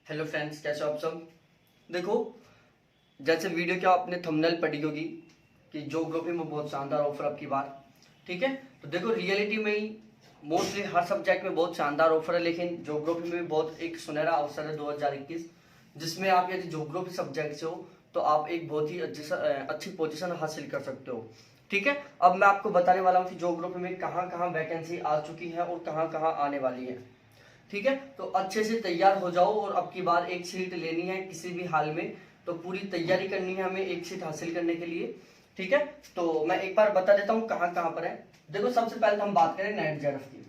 Hello friends, कैसे हो आप सब। देखो, जैसे वीडियो क्या आपने थंबनेल पढ़ी होगी कि ज्योग्राफी में बहुत शानदार ऑफर अब की बार। ठीक है, तो देखो रियलिटी में ही मोस्टली हर सब्जेक्ट में बहुत शानदार ऑफर है, लेकिन ज्योग्राफी में भी बहुत एक सुनहरा अवसर है 2021, जिसमें आप यदि ज्योग्राफी सब्जेक्ट से हो तो आप एक बहुत ही अच्छी पोजीशन हासिल कर सकते हो। ठीक है, अब मैं आपको बताने वाला हूँ कि ज्योग्राफी में कहाँ कहाँ वैकेंसी आ चुकी है और कहाँ कहाँ आने वाली है। ठीक है, तो अच्छे से तैयार हो जाओ और अब की बार एक सीट लेनी है किसी भी हाल में, तो पूरी तैयारी करनी है हमें एक सीट हासिल करने के लिए। ठीक है, तो मैं एक बार बता देता हूँ कहाँ कहाँ पर है। देखो, सबसे पहले तो हम बात करें नेट जेआरएफ की,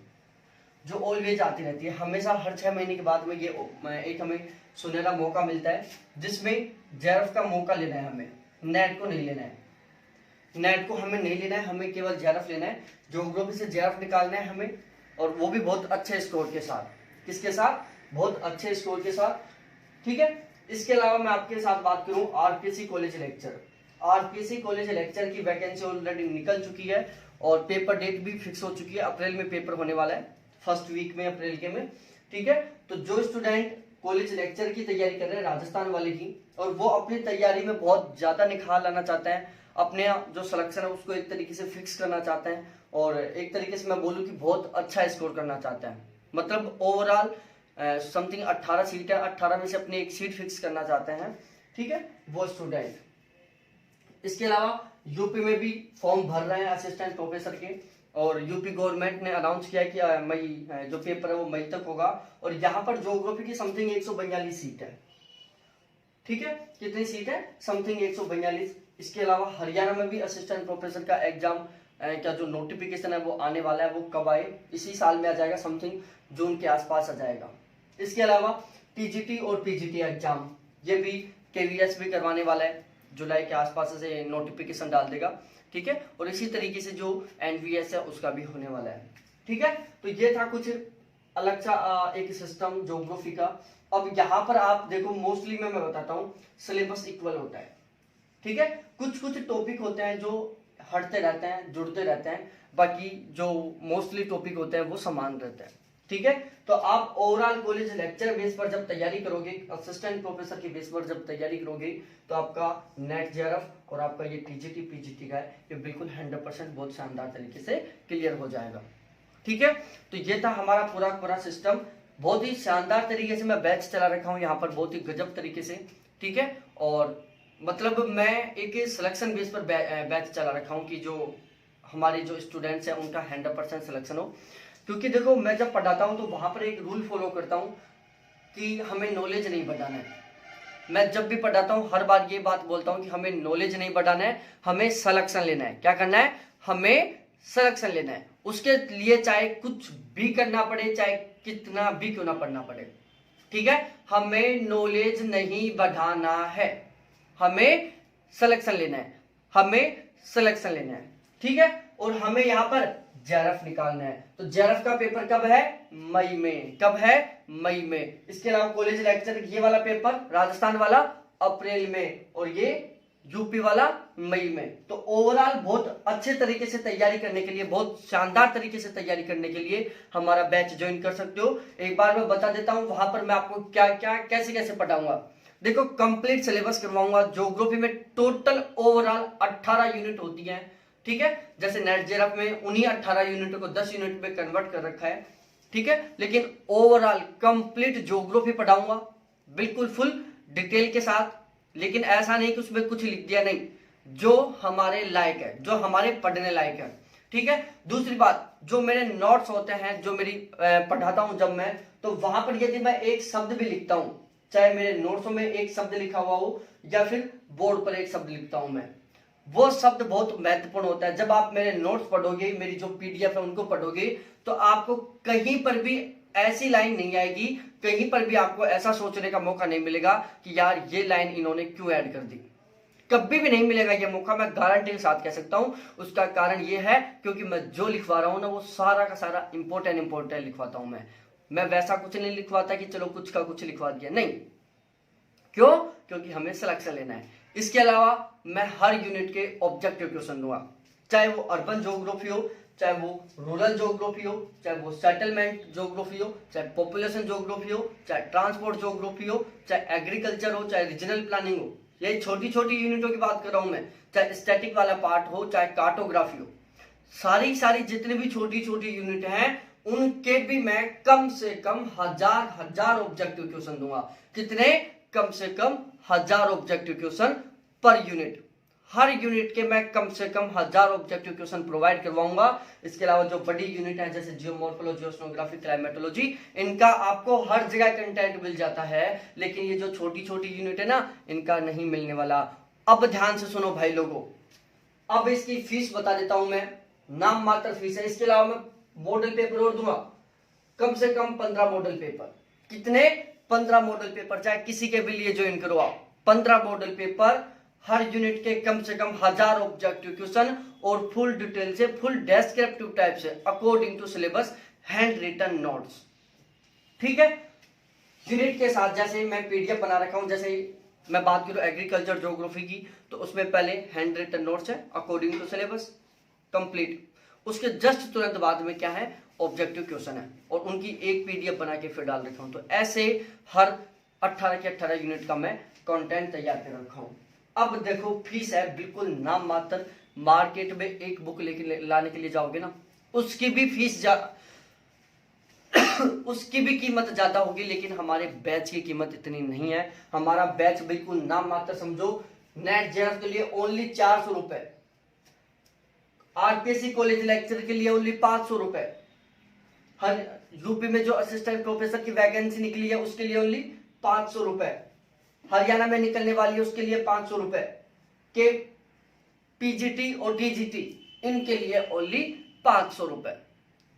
जो ऑलवेज आती रहती है, हमेशा हर 6 महीने के बाद में ये एक हमें सुनहरा मौका मिलता है जिसमें जेआरएफ का मौका लेना है हमें, नेट को नहीं लेना है। नेट को हमें नहीं लेना है, हमें केवल जेआरएफ लेना है, ज्योग्राफी से जेआरएफ निकालना है हमें, और वो भी बहुत अच्छे स्कोर के साथ। किसके साथ? बहुत अच्छे स्कोर के साथ। ठीक है, इसके अलावा मैं आपके साथ बात करूं RPSC college lecture. RPSC college lecture की वैकेंसी ऑलरेडी निकल चुकी है और पेपर डेट भी फिक्स हो चुकी है। अप्रैल में पेपर होने वाला है, फर्स्ट वीक में अप्रैल के में। ठीक है, तो जो स्टूडेंट कॉलेज लेक्चर की तैयारी कर रहे हैं राजस्थान वाले की, और वो अपनी तैयारी में बहुत ज्यादा निखार लाना चाहते हैं, अपने जो सिलेक्शन है उसको एक तरीके से फिक्स करना चाहते हैं, और एक तरीके से मैं बोलूं कि बहुत अच्छा स्कोर करना चाहते हैं, मतलब ओवरऑल समथिंग 18 सीट है, 18 में से अपनी एक सीट फिक्स करना चाहते हैं। ठीक है, वो स्टूडेंट। इसके अलावा यूपी में भी फॉर्म भर रहे हैं असिस्टेंट प्रोफेसर के, और यूपी गवर्नमेंट ने अनाउंस किया है कि मई जो पेपर है वो मई तक होगा, और यहाँ पर ज्योग्राफी की समथिंग 142 सीट है। ठीक है, कितनी सीट है? समथिंग 142। इसके अलावा हरियाणा में भी असिस्टेंट प्रोफेसर का एग्जाम का जो नोटिफिकेशन है वो आने वाला है। वो कब आए? इसी साल में आ जाएगा, समथिंग जून के आसपास आ जाएगा। इसके अलावा टीजीटी और पीजीटी एग्जाम, ये भी केवीएस भी करवाने वाला है, जुलाई के आसपास से नोटिफिकेशन डाल देगा। ठीक है, और इसी तरीके से जो एनवीएस है उसका भी होने वाला है। ठीक है, तो ये था कुछ अलग सा एक सिस्टम ज्योग्राफी का। अब यहाँ पर आप देखो, मोस्टली मैं बताता हूँ, सिलेबस इक्वल होता है। ठीक है, कुछ कुछ टॉपिक होते हैं जो हटते रहते हैं, जुड़ते रहते हैं, बाकी जो मोस्टली टॉपिक होते हैं वो समान रहते हैं। ठीक है, तो आप ओवरऑल कॉलेज लेक्चर बेस पर जब तैयारी करोगे, असिस्टेंट प्रोफेसर की बेस पर जब तैयारी करोगे, तो आपका नेट जेआरएफ और आपका ये टीजीटी पीजीटी का है, ये बिल्कुल 100% बहुत शानदार तरीके से क्लियर हो जाएगा। ठीक है, तो ये था हमारा पूरा पूरा सिस्टम। बहुत ही शानदार तरीके से मैं बैच चला रखा हूँ यहाँ पर, बहुत ही गजब तरीके से। ठीक है, और मतलब मैं एक सिलेक्शन बेस पर बैच चला रखा हूँ कि जो हमारे जो स्टूडेंट्स हैं उनका 100% सिलेक्शन हो। क्योंकि देखो, मैं जब पढ़ाता हूँ तो वहाँ पर एक रूल फॉलो करता हूँ कि हमें नॉलेज नहीं बढ़ाना है। मैं जब भी पढ़ाता हूँ हर बार ये बात बोलता हूँ कि हमें नॉलेज नहीं बढ़ाना है, हमें सिलेक्शन लेना है। क्या करना है? हमें सिलेक्शन लेना है। उसके लिए चाहे कुछ भी करना पड़े, चाहे कितना भी क्यों ना पढ़ना पड़े। ठीक है, हमें नॉलेज नहीं बढ़ाना है, हमें सिलेक्शन लेना है, हमें सिलेक्शन लेना है। ठीक है, और हमें यहां पर जेआरएफ निकालना है। तो जेआरएफ का पेपर कब है? मई में। कब है? मई में। इसके अलावा कॉलेज लेक्चर ये वाला पेपर राजस्थान वाला अप्रैल में, और ये यूपी वाला मई में। तो ओवरऑल बहुत अच्छे तरीके से तैयारी करने के लिए, बहुत शानदार तरीके से तैयारी करने के लिए हमारा बैच ज्वाइन कर सकते हो। एक बार मैं बता देता हूं वहां पर मैं आपको क्या क्या कैसे कैसे पढ़ाऊंगा। देखो, कंप्लीट सिलेबस करवाऊंगा। ज्योग्राफी में टोटल ओवरऑल 18 यूनिट होती है। ठीक है, जैसे नेट जेआरएफ में उन्हीं 18 यूनिट को 10 यूनिट में कन्वर्ट कर रखा है। ठीक है, लेकिन ओवरऑल कंप्लीट ज्योग्राफी पढ़ाऊंगा, बिल्कुल फुल डिटेल के साथ। लेकिन ऐसा नहीं कि उसमें कुछ लिख दिया, नहीं, जो हमारे लायक है, जो हमारे पढ़ने लायक है। ठीक है, दूसरी बात, जो मेरे नोट्स होते हैं, जो मेरी पढ़ाता हूं जब मैं, तो वहां पर यदि मैं एक शब्द भी लिखता हूं, चाहे मेरे नोट्स में एक शब्द लिखा हुआ हो या फिर बोर्ड पर एक शब्द लिखता हूं मैं, वो शब्द बहुत महत्वपूर्ण होता है। जब आप मेरे नोट्स पढ़ोगे, मेरी जो पीडीएफ है उनको पढ़ोगे, तो आपको कहीं पर भी ऐसी लाइन नहीं आएगी, कहीं पर भी आपको ऐसा सोचने का मौका नहीं मिलेगा कि यार ये लाइन इन्होंने क्यों ऐड कर दी। कभी भी नहीं मिलेगा ये मौका, मैं गारंटी के साथ कह सकता हूं। उसका कारण ये है क्योंकि मैं जो लिखवा रहा हूं ना, वो सारा का सारा इंपॉर्टेंट लिखवाता हूं मैं वैसा कुछ नहीं लिखवाता कि चलो कुछ का कुछ लिखवा दिया, नहीं। क्यों? क्योंकि हमें सिलेक्शन लेना है। इसके अलावा मैं हर यूनिट के ऑब्जेक्टिव क्वेश्चन दूंगा, चाहे वो अर्बन ज्योग्राफी हो, चाहे वो रूरल ज्योग्राफी हो, चाहे वो सेटलमेंट ज्योग्राफी हो, चाहे पॉपुलेशन ज्योग्राफी हो, चाहे ट्रांसपोर्ट ज्योग्राफी हो, चाहे एग्रीकल्चर हो, चाहे रीजनल प्लानिंग हो, यही छोटी छोटी यूनिटों की बात कर रहा हूं मैं, चाहे स्टैटिक वाला पार्ट हो, चाहे कार्टोग्राफी हो, सारी जितनी भी छोटी छोटी यूनिट हैं उनके भी मैं कम से कम हजार ऑब्जेक्टिव क्वेश्चन दूंगा। कितने? कम से कम 1000 ऑब्जेक्टिव क्वेश्चन पर यूनिट। हर यूनिट के मैं कम से कम 1000 ऑब्जेक्टिव क्वेश्चन प्रोवाइड करवाऊंगा। इसके अलावा जो बड़ी यूनिट है जैसे जियोमॉर्फोलॉजी, ओशनोग्राफी, क्लाइमेटोलॉजी, इनका आपको हर जगह कंटेंट मिल जाता है, लेकिन ये जो छोटी छोटी यूनिट है ना, इनका नहीं मिलने वाला। अब ध्यान से सुनो भाई लोगों, अब इसकी फीस बता देता हूं मैं, नाम मात्र फीस है। इसके अलावा मैं मॉडल पेपर और दूंगा, कम से कम 15 मॉडल पेपर। कितने? 15 मॉडल पेपर, चाहे किसी के भी लिए ज्वाइन करो आप। 15 मॉडल पेपर, हर यूनिट के कम से कम 1000 ऑब्जेक्टिव क्वेश्चन और फुल डिटेल से, फुल डेस्क्रिप्टिव टाइप से, according to syllabus, hand written notes. ठीक है, यूनिट के साथ जैसे मैं पीडीएफ बना रखा हूं। जैसे मैं बात करूं एग्रीकल्चर ज्योग्राफी की, तो उसमें पहले हैंड रिटन नोट्स है अकॉर्डिंग टू सिलेबस, कंप्लीट। उसके जस्ट तुरंत बाद में क्या है? ऑब्जेक्टिव क्वेश्चन है, और उनकी एक पीडीएफ बना के फिर डाल रखा हूं। तो ऐसे हर 18 के 18 यूनिट का मैं कंटेंट तैयार कर रखा हूं। अब देखो, फीस है बिल्कुल नाम मात्र। मार्केट में एक बुक लेके लाने के लिए जाओगे ना, उसकी भी फीस उसकी भी कीमत ज्यादा होगी, लेकिन हमारे बैच की कीमत इतनी नहीं है। हमारा बैच बिल्कुल नाम मात्र समझो। नेट जेआरएफ के लिए ओनली 400 रुपए, आरपीएससी कॉलेज लेक्चर के लिए ओनली 500 रुपए, हर यूपी में जो असिस्टेंट प्रोफेसर की वैकेंसी निकली है उसके लिए ओनली 500 रुपए, हरियाणा में निकलने वाली है उसके लिए 500 रुपए, के पीजीटी और टीजीटी इनके लिए ओनली 500 रुपए।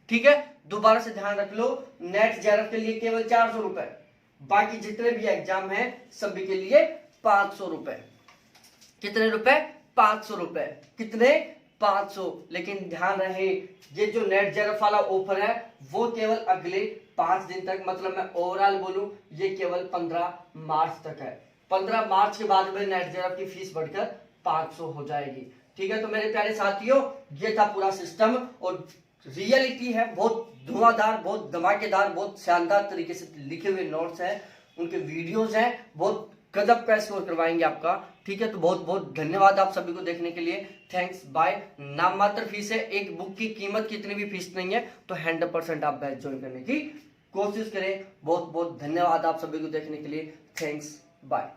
ठीक है, दोबारा से ध्यान रख लो, नेट जेआरएफ के लिए केवल 400 रुपए, बाकी जितने भी एग्जाम हैं सभी के लिए 500 रुपए। कितने रुपए? 500 रुपए। कितने? 500। लेकिन ध्यान रहे, ये जो नेट जेआरएफ वाला ऑफर है वो केवल अगले 5 दिन तक, मतलब मैं ओवरऑल बोलूं ये केवल 15 मार्च तक है। 15 मार्च के बाद में नेट जेआरएफ की फीस बढ़कर 500 हो जाएगी। ठीक है, तो मेरे प्यारे साथियों, ये था पूरा सिस्टम, और रियलिटी है बहुत धुआंधार, बहुत धमाकेदार, बहुत शानदार तरीके से लिखे हुए नोट्स हैं, उनके वीडियोस हैं, बहुत गजब का स्कोर करवाएंगे आपका। ठीक है, तो बहुत बहुत धन्यवाद आप सभी को देखने के लिए। Thanks, bye. नाम मात्र फीस है, एक बुक की कीमत की इतनी भी फीस नहीं है, तो 100% आप बैच ज्वाइन करने की कोशिश करें। बहुत बहुत धन्यवाद आप सभी को देखने के लिए। Thanks, bye.